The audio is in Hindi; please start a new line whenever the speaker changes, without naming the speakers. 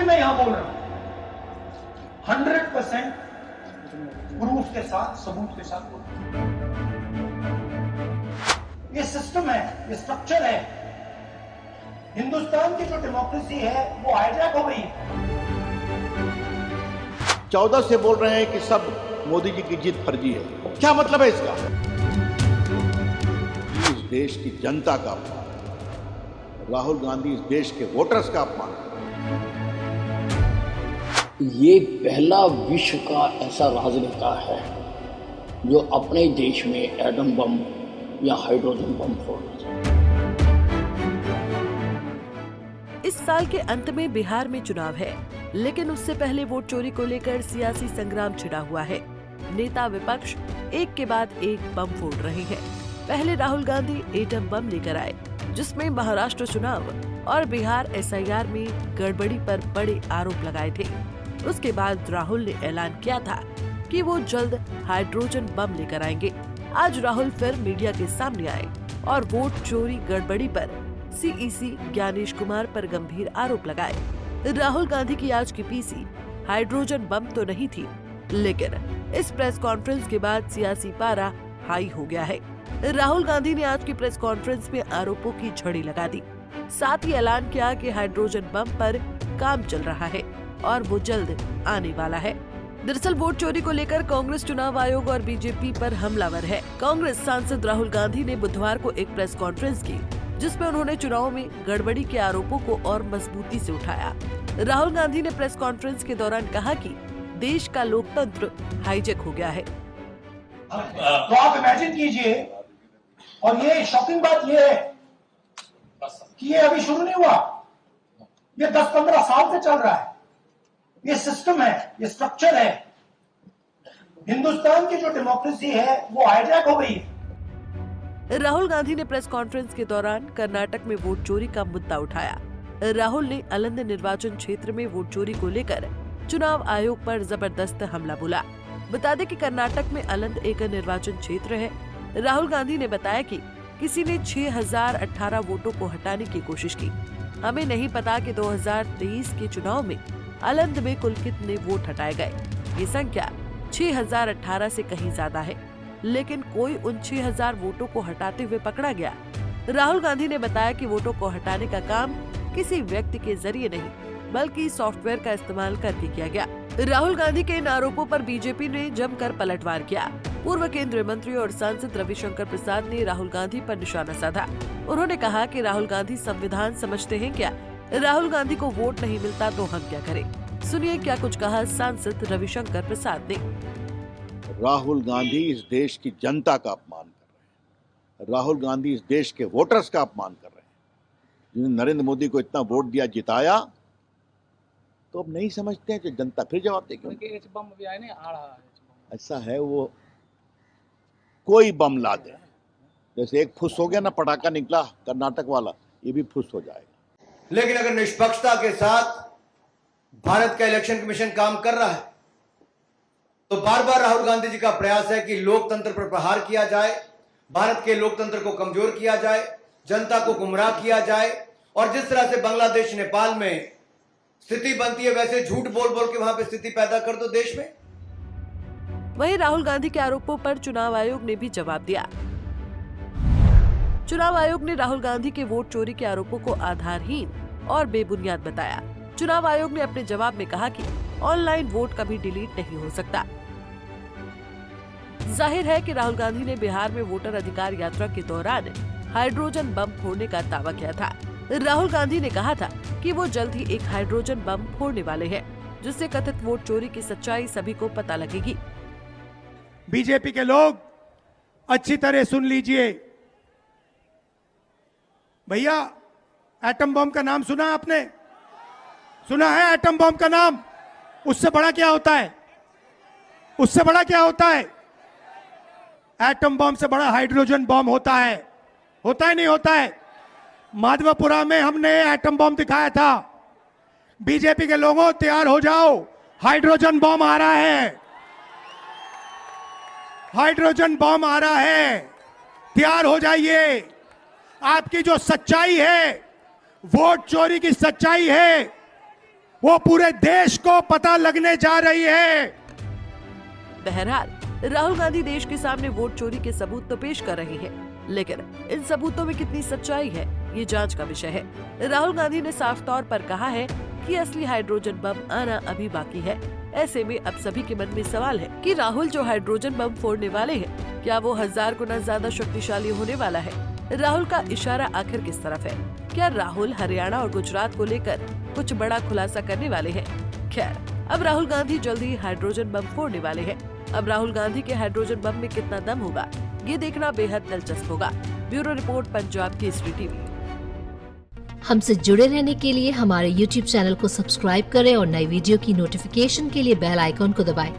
भी मैं यहां बोल रहा हूं 100% प्रूफ के साथ, सबूत के साथ बोल रहा हूं। ये सिस्टम है, ये स्ट्रक्चर है। हिंदुस्तान की जो डेमोक्रेसी है वो हाईजैक हो गई है।
14 से बोल रहे हैं कि सब मोदी जी की जीत फर्जी है। क्या मतलब है इसका? इस देश की जनता का अपमान, राहुल गांधी इस देश के वोटर्स का अपमान।
ये पहला विश्व का ऐसा राजनेता है जो अपने देश में एटम बम या हाइड्रोजन बम फोड़ना चाहता है।
इस साल के अंत में बिहार में चुनाव है, लेकिन उससे पहले वोट चोरी को लेकर सियासी संग्राम छिड़ा हुआ है। नेता विपक्ष एक के बाद एक बम फोड़ रहे हैं। पहले राहुल गांधी एटम बम लेकर आए, जिसमें महाराष्ट्र चुनाव और बिहार एसआईआर में गड़बड़ी पर बड़े आरोप लगाए थे। उसके बाद राहुल ने ऐलान किया था कि वो जल्द हाइड्रोजन बम लेकर आएंगे। आज राहुल फिर मीडिया के सामने आए और वोट चोरी गड़बड़ी पर सीईसी ज्ञानेश कुमार पर गंभीर आरोप लगाए। राहुल गांधी की आज की पीसी हाइड्रोजन बम तो नहीं थी, लेकिन इस प्रेस कॉन्फ्रेंस के बाद सियासी पारा हाई हो गया है। राहुल गांधी ने आज की प्रेस कॉन्फ्रेंस में आरोपों की झड़ी लगा दी। साथ ही ऐलान किया कि हाइड्रोजन बम पर काम चल रहा है और वो जल्द आने वाला है। दरअसल वोट चोरी को लेकर कांग्रेस चुनाव आयोग और बीजेपी पर हमलावर है। कांग्रेस सांसद राहुल गांधी ने बुधवार को एक प्रेस कॉन्फ्रेंस की, जिसमें उन्होंने चुनाव में गड़बड़ी के आरोपों को और मजबूती से उठाया। राहुल गांधी ने प्रेस कॉन्फ्रेंस के दौरान कहा कि देश का लोकतंत्र हाईजैक हो गया है।
तो आप इमेजिन कीजिए, और ये शॉकिंग बात ये है कि ये अभी शुरू नहीं हुआ, ये 10-15 साल से चल रहा है। ये सिस्टम है, ये स्ट्रक्चर है। हिंदुस्तान की जो डेमोक्रेसी है वो हाईजैक हो गई है।
राहुल गांधी ने प्रेस कॉन्फ्रेंस के दौरान कर्नाटक में वोट चोरी का मुद्दा उठाया। राहुल ने अलंद निर्वाचन क्षेत्र में वोट चोरी को लेकर चुनाव आयोग पर जबरदस्त हमला बोला। बता दें कि कर्नाटक में अलंद एक निर्वाचन क्षेत्र है। राहुल गांधी ने बताया कि किसी ने 6018 वोटों को हटाने की कोशिश की। हमें नहीं पता कि 2023 के चुनाव में अलंद में कुल कितने वोट हटाए गए। ये संख्या 6018 से कहीं ज्यादा है, लेकिन कोई उन 6000 वोटों को हटाते हुए पकड़ा गया। राहुल गांधी ने बताया कि वोटों को हटाने का काम किसी व्यक्ति के जरिए नहीं, बल्कि सॉफ्टवेयर का इस्तेमाल करके किया गया। राहुल गांधी के इन आरोपों पर बीजेपी ने जमकर पलटवार किया। पूर्व केंद्रीय मंत्री और सांसद रविशंकर प्रसाद ने राहुल गांधी पर निशाना साधा। उन्होंने कहा कि राहुल गांधी संविधान समझते हैं क्या? राहुल गांधी को वोट नहीं मिलता तो हम क्या करें? सुनिए क्या कुछ कहा सांसद रविशंकर प्रसाद ने।
राहुल गांधी इस देश की जनता का अपमान कर रहे हैं। राहुल गांधी इस देश के वोटर्स का अपमान कर रहे हैं। जिन्होंने नरेंद्र मोदी को इतना वोट दिया, जिताया, तो अब नहीं समझते हैं कि जनता फिर जवाब देगी। ऐसा है, वो कोई बम ला दे, जैसे एक फुस हो गया ना, पटाखा निकला कर्नाटक वाला, ये भी फुस हो जाएगा।
लेकिन अगर निष्पक्षता के साथ भारत का इलेक्शन कमीशन काम कर रहा है, तो बार बार राहुल गांधी जी का प्रयास है कि लोकतंत्र पर प्रहार किया जाए, भारत के लोकतंत्र को कमजोर किया जाए, जनता को गुमराह किया जाए, और जिस तरह से बांग्लादेश नेपाल में स्थिति बनती है, वैसे झूठ बोल बोल के वहां पे स्थिति पैदा कर दो देश में।
वहीं राहुल गांधी के आरोपों पर चुनाव आयोग ने भी जवाब दिया। चुनाव आयोग ने राहुल गांधी के वोट चोरी के आरोपों को आधारहीन और बेबुनियाद बताया। चुनाव आयोग ने अपने जवाब में कहा कि ऑनलाइन वोट कभी डिलीट नहीं हो सकता। जाहिर है कि राहुल गांधी ने बिहार में वोटर अधिकार यात्रा के दौरान हाइड्रोजन बम फोड़ने का दावा किया था। राहुल गांधी ने कहा था कि वो जल्द ही एक हाइड्रोजन बम फोड़ने वाले हैं, जिससे कथित वोट चोरी की सच्चाई सभी को पता लगेगी।
बीजेपी के लोग अच्छी तरह सुन लीजिए। भैया, एटम बम का नाम सुना आपने? सुना है एटम बम का नाम? उससे बड़ा क्या होता है? उससे बड़ा क्या होता है? एटम बम से बड़ा हाइड्रोजन बम होता है। होता है नहीं होता है? माधवपुरा में हमने एटम बम दिखाया था। बीजेपी के लोगों, तैयार हो जाओ, हाइड्रोजन बम आ रहा है। हाइड्रोजन बम आ रहा है, तैयार हो जाइए। आपकी जो सच्चाई है, वोट चोरी की सच्चाई है, वो पूरे देश को पता लगने जा रही है।
बहरहाल राहुल गांधी देश के सामने वोट चोरी के सबूत तो पेश कर रहे हैं, लेकिन इन सबूतों में कितनी सच्चाई है ये जांच का विषय है। राहुल गांधी ने साफ तौर पर कहा है कि असली हाइड्रोजन बम आना अभी बाकी है। ऐसे में अब सभी के मन में सवाल है कि राहुल जो हाइड्रोजन बम फोड़ने वाले हैं, क्या वो 1000 गुना ज्यादा शक्तिशाली होने वाला है? राहुल का इशारा आखिर किस तरफ है? क्या राहुल हरियाणा और गुजरात को लेकर कुछ बड़ा खुलासा करने वाले हैं? खैर, अब राहुल गांधी जल्दी ही हाइड्रोजन बम फोड़ने वाले हैं। अब राहुल गांधी के हाइड्रोजन बम में कितना दम होगा, ये देखना बेहद दिलचस्प होगा। Bureau report, Punjab Kesari TV.
हमसे जुड़े रहने के लिए हमारे YouTube चैनल को सब्सक्राइब करें और नई वीडियो की नोटिफिकेशन के लिए बेल आइकॉन को दबाएं।